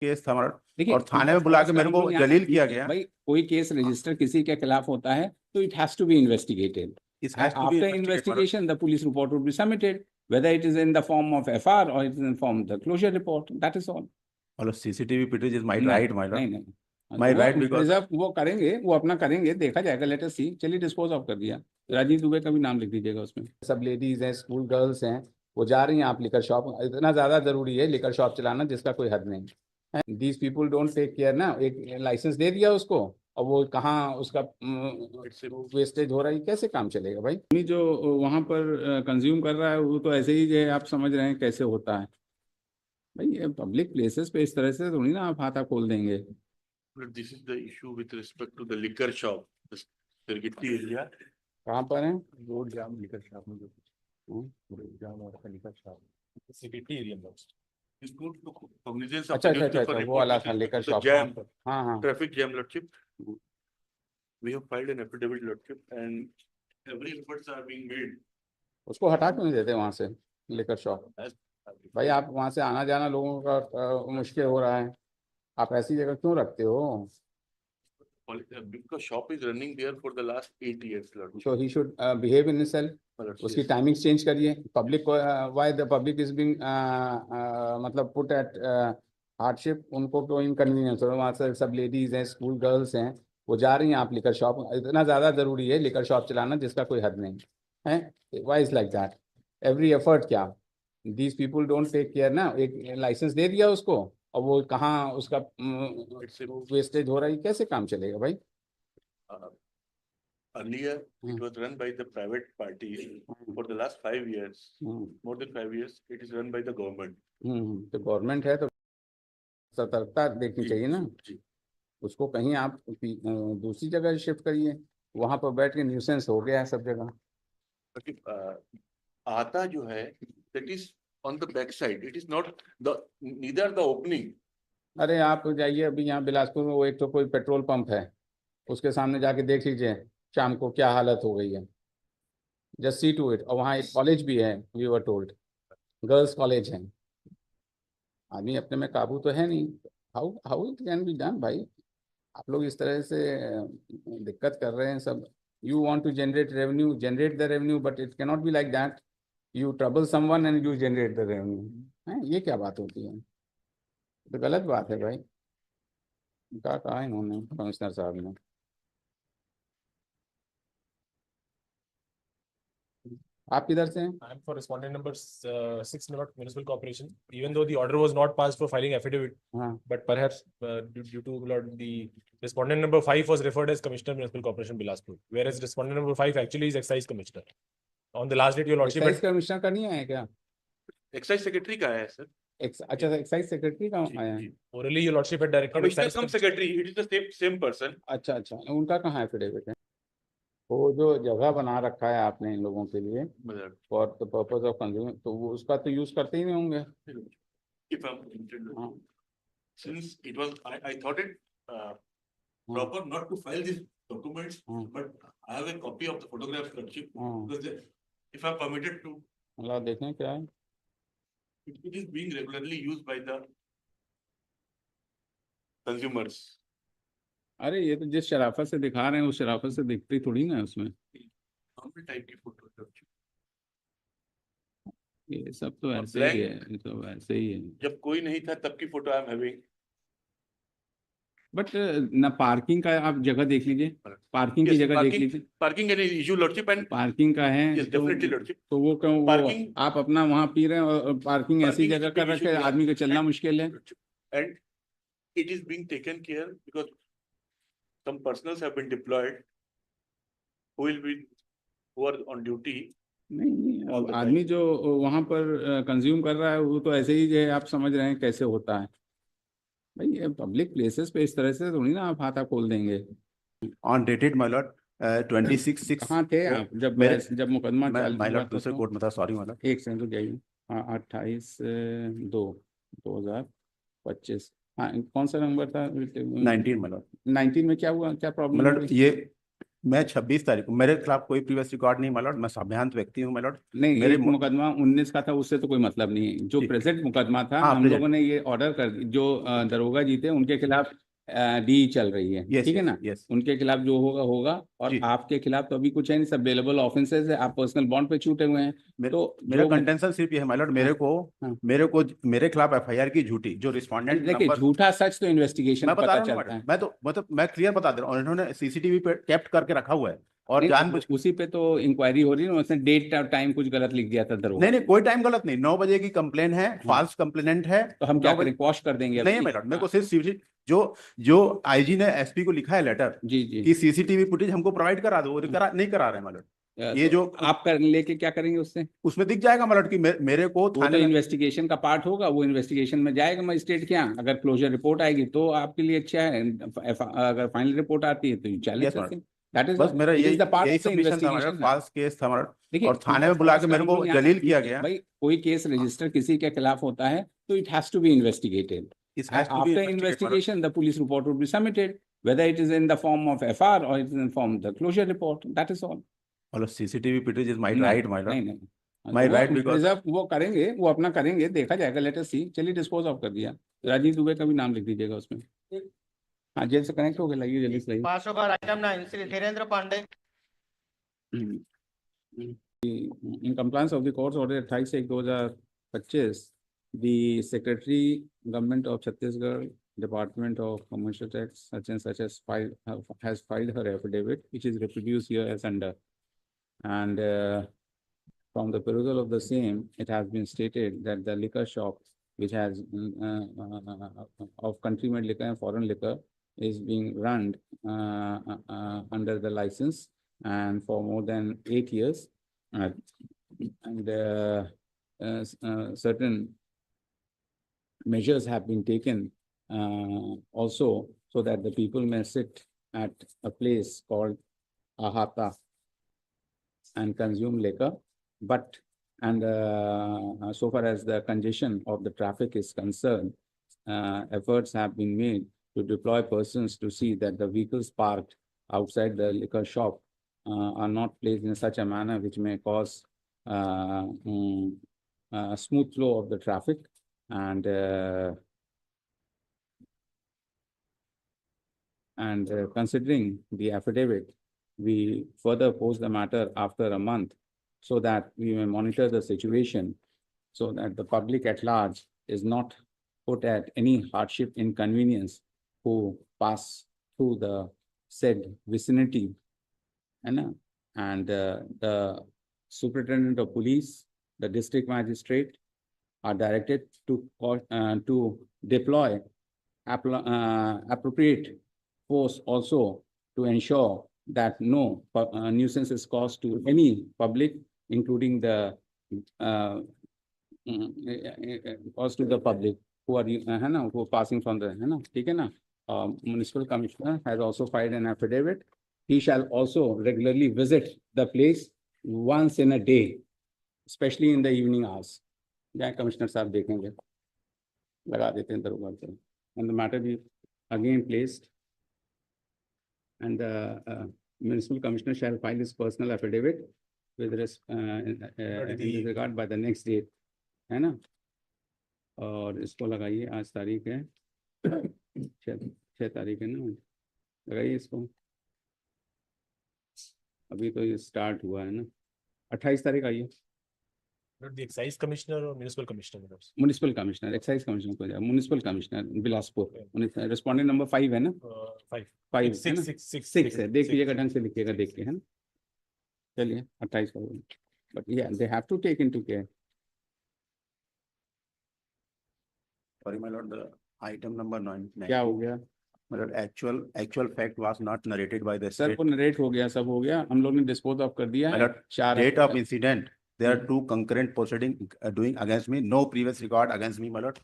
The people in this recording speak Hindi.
केस था हमारा, देखिए, और थाने में बुला के मेरे को जलील किया गया। भाई कोई केस रजिस्टर किसी के खिलाफ होता है तो it has to be investigated. After investigation, the police report will be submitted, whether it is in the form of FR or it is in form of the closure report. That is all. मतलब CCTV footage is my नहीं, right, my lord. नहीं, My वो right because रिजर्व वो करेंगे, वो अपना करेंगे, देखा जाएगा. लेट अस सी. चलिए, डिस्पोज ऑफ कर दिया. राजीव दुबे का भी नाम लिख दीजिएगा उसमें. सब लेडीज हैं, स्कूल गर्ल्स हैं, वो जा रही हैं आप लिकर शॉप. इतना ज्यादा जरूरी है लिकर शॉप चलाना जिसका कोई हद नहीं. These people don't take care ना. एक लाइसेंस दे दिया उसको और वो कहाँ उसका वेस्टेज हो रहा है, कैसे काम चलेगा भाई. जो वहाँ पर कंज्यूम कर रहा है वो तो ऐसे ही जो आप समझ रहे हैं कैसे होता है भाई. पब्लिक प्लेसेस पे इस तरह से थोड़ी ना आप हाथा खोल देंगे. This is the issue with respect to the liquor shop, the Sirgitti area. कहाँ पर है? रोड जाम लिकर शॉप में रोड जाम और लिकर शॉप सिटी एरिया में. It's good to cognizance of अच्छा the अच्छा अच्छा, वो वाला था लिकर the शॉप. jam, हाँ हाँ. traffic jam, Lordship. We have filed an affidavit, Lordship, and every efforts are being made. उसको हटा क्यों नहीं देते वहाँ से लिकर शॉप? भाई आप वहाँ से आना जाना लोगों का मुश्किल हो रहा है, आप ऐसी जगह क्यों रखते हो? Because shop is running there for the last 8 years, Lordship. So he should behave in himself. उसकी टाइमिंग चेंज करिए. Public why the public is being मतलब पुट एट हार्डशिप. उनको कोई इनकन्वीनियंस हो, वहाँ से सब लेडीज हैं, स्कूल गर्ल्स हैं, वो जा रही हैं आप लिकर शॉप. इतना ज़्यादा ज़रूरी है लिकर शॉप चलाना जिसका कोई हद नहीं है. Why is like that? Every effort क्या? These people don't take care ना. एक लाइसेंस दे दिया उसको और वो कहाँ उसका वेस्टेज हो रहा है, कैसे काम चलेगा भाई. Earlier, it was run by the private party. For the last 5 years, more than 5 years, it is run by the government. तो गवर्नमेंट है तो सतर्कता देखनी चाहिए ना. उसको कहीं आप दूसरी जगह शिफ्ट करिए. वहां पर बैठ के न्यूसेंस हो गया है सब जगह. आता जो है, that is on the back side. It is not the neither the opening. अरे आप जाइए अभी यहाँ बिलासपुर में, वो एक तो कोई पेट्रोल पंप है, उसके सामने जाके देख लीजिए शाम को क्या हालत हो गई है. Just see to it. और वहाँ एक कॉलेज भी है, we were told, girls college है. आदमी अपने में काबू तो है नहीं. How how it can be done भाई. आप लोग इस तरह से दिक्कत कर रहे हैं सब. You want to generate revenue, generate the revenue, but it can not be like that. You trouble someone and you generate the revenue. ये क्या बात होती है? तो गलत बात है भाई. कहा इन्होंने कमिश्नर साहब ने. आप किधर से हैं? I am for respondent number 6 Municipal Corporation. Even though the order was not passed for filing affidavit, but perhaps due to the respondent number 5 was referred as Commissioner Municipal Corporation Bilaspur, whereas respondent number 5 actually is Excise Commissioner. On the last date, your lordship. Excise Commissioner का नहीं आया क्या? Excise Secretary का है sir. अच्छा, Excise Secretary का आया है. Orally your lordship had directed Commissioner cum Secretary. It is the same person. अच्छा, उनका कहाँ affidavit है? वो जो जगह बना रखा है आपने इन लोगों के लिए for the purpose of consuming, तो वो उसका तो यूज करते ही नहीं होंगे. Since it was, I thought it proper not to file these documents, but I have a copy of the photographs, Lordship, because if I am permitted to. अल्लाह देखें क्या है. It is being regularly used by the consumers. अरे ये तो जिस शराफत से दिखा रहे हैं उस शराफत से दिखती थोड़ी ना है उसमें. टाइप की फोटो. ये सब तो ऐसे ही है, ये तो ऐसे ही है. जब कोई नहीं था तब की photo I am having. But ना पार्किंग का आप जगह देख लीजिए, पार्किंग की जगह देख लीजिए. Parking an issue lordship and parking का है. Definitely lordship. तो वो क्यों आप अपना वहाँ पी रहे हैं और पार्किंग ऐसी जगह कर रखे, आदमी को चलना मुश्किल है. And it is being taken care because some personals have been deployed who are on duty. नहीं, आदमी जो वहाँ पर कंज्यूम कर रहा है वो तो ऐसे ही जो आप समझ रहे हैं कैसे होता है भाई. ये पब्लिक प्लेसेस पे इस तरह से थोड़ी ना आप हाथा खोल देंगे. ऑन डेटेड माय लॉर्ड 26/6 कहाँ थे आप जब मुकदमा माय लॉर्ड दूसरे कोर्ट में था. Sorry my Lord. एक सेकंड रुक जाइए. हाँ 28/2/2025. हाँ कौन सा नंबर था? 19 माय लॉर्ड. 19 में क्या हुआ, क्या प्रॉब्लम? मतलब ये मैं 26 तारीख को, मेरे खिलाफ कोई प्रीवियस रिकॉर्ड नहीं माय लॉर्ड, मैं सभ्यांत व्यक्ति हूँ माय लॉर्ड। नहीं, मेरे एक मुकदमा 19 का था, उससे तो कोई मतलब नहीं है। जो जी। प्रेजेंट मुकदमा था, हाँ, हम present। लोगों ने ये ऑर्डर कर जो दरोगा जी थे उनके खिलाफ डी चल रही है, Yes, ठीक है yes, ना? yes। उनके खिलाफ जो होगा होगा, और जी। आपके खिलाफ तो अभी कुछ है नहीं, सब बेलेबल ऑफेंसेस है, आप पर्सनल बॉन्ड पे छूटे हुए हैं। तो मेरा जो कंटेंशन सिर्फ ये है माय लॉर्ड, हाँ। मेरे खिलाफ एफआईआर की झूठी जो रिस्पोंडेंट देखिए, नंबर, झूठा सच तो इन्वेस्टिगेशन मैं में बता पता रहा हूँ ना चलता है। मैडम, मैं क्लियर बता दे रहा हूँ, उन्होंने सीसीटीवी पे कैप्ट करके रखा हुआ है और नहीं, जानबूझ, उसी पे तो इंक्वायरी हो रही है ना, उसने डेट टाइम कुछ गलत लिख दिया था दरोगा। नहीं कोई टाइम गलत नहीं, 9 बजे की कंप्लेन है, फॉल्स कंप्लेनेंट है। तो हम क्या 9 बजे करें, क्वॉश कर देंगे नहीं है अभी? मैडम, मेरे को सिर्फ जो जो आईजी ने एसपी को लिखा है लेटर जी जी। कि सीसीटीवी फुटेज हमको प्रोवाइड करा दो, वो नहीं करा रहे हैं मैडम। ये तो जो आप कर लेके क्या करेंगे उससे? उसमें दिख जाएगा मैडम कि मेरे को वो तो थाने में, इन्वेस्टिगेशन का पार्ट होगा, वो इन्वेस्टिगेशन में जाएगा मजिस्ट्रेट के यहाँ। अगर क्लोजर रिपोर्ट आएगी तो आपके लिए अच्छा है, अगर फाइनल रिपोर्ट आती है तो यू चैलेंज Yes, करते हैं। दैट इज बस मेरा इट इज द पार्ट यही ऑफ द सबमिशन था मैडम, इन्वेस्टिगेशन। फॉल्स केस था मैडम, देखिए, और थाने में बुला के मेरे को जलील किया गया। भाई कोई केस रजिस्टर किसी के खिलाफ होता है तो it has to be investigated. It has to be After investigated, investigation, the police report would be submitted, whether it is in the form of FR or it is in form of the closure report. That is all. मतलब सीसीटीवी फुटेज इज माय नहीं, राइट माय नहीं लॉर्ड, नहीं, माय वो राइट बिकॉज रिजर्व वो करेंगे, वो अपना करेंगे, देखा जाएगा, लेट अस सी। चलिए, डिस्पोज ऑफ कर दिया। राजीव दुबे का भी नाम लिख दीजिएगा उसमें। हाँ, जेल से कनेक्ट हो गया, लाइए जल्दी से लाइए। Pass over item 9 Shri Dhirendra Pandey. In compliance of the court's order 28/1/2025, the Secretary Government of Chhattisgarh Department of Commercial Tax such and such has filed her affidavit, which is reproduced here as under. And from the perusal of the same, it has been stated that the liquor shop, which has of country-made liquor and foreign liquor, is being run under the license and for more than 8 years. And certain measures have been taken also so that the people may sit at a place called Ahata and consume liquor. But so far as the congestion of the traffic is concerned, efforts have been made to deploy persons to see that the vehicles parked outside the liquor shop are not placed in such a manner which may cause a smooth flow of the traffic. And considering the affidavit, we further pose the matter after a month so that we may monitor the situation so that the public at large is not put at any hardship, inconvenience who pass through the said vicinity. And the superintendent of police, the district magistrate are directed to deploy appropriate force also to ensure that no nuisance is caused to any public, including the caused to the public who are who are passing from the ठीक है ना? Municipal commissioner has also filed an affidavit. He shall also regularly visit the place once in a day, especially in the evening hours. जहाँ कमिश्नर साहब देखेंगे, लगा देते हैं दरोगा पे, and the matter be again placed, and the municipal commissioner shall file his personal affidavit with in regard by the next date, है ना? और इसको लगाइए, आज तारीख है 6 तारीख है ना, लगाइए इसको। अभी तो ये स्टार्ट हुआ है ना, 28 तारीख आइए। Not the excise commissioner or municipal commissioner? Municipal commissioner, excise commissioner को जाए, municipal commissioner Bilaspur, respondent number 5 है ना? 5 है ना? 6 है, देख लीजिएगा, ढंग से लिखिएगा, देख के, है ना? चलिए 28 को, but they have to take into care. Sorry my lord, the item number 9 क्या हो गया? मतलब actual fact was not narrated by the sir को नरेट हो गया, सब हो गया, हम लोग ने डिस्पोज ऑफ कर दिया है। Date of incident, there are 2 concurrent proceedings doing against me, no previous record against me my lord.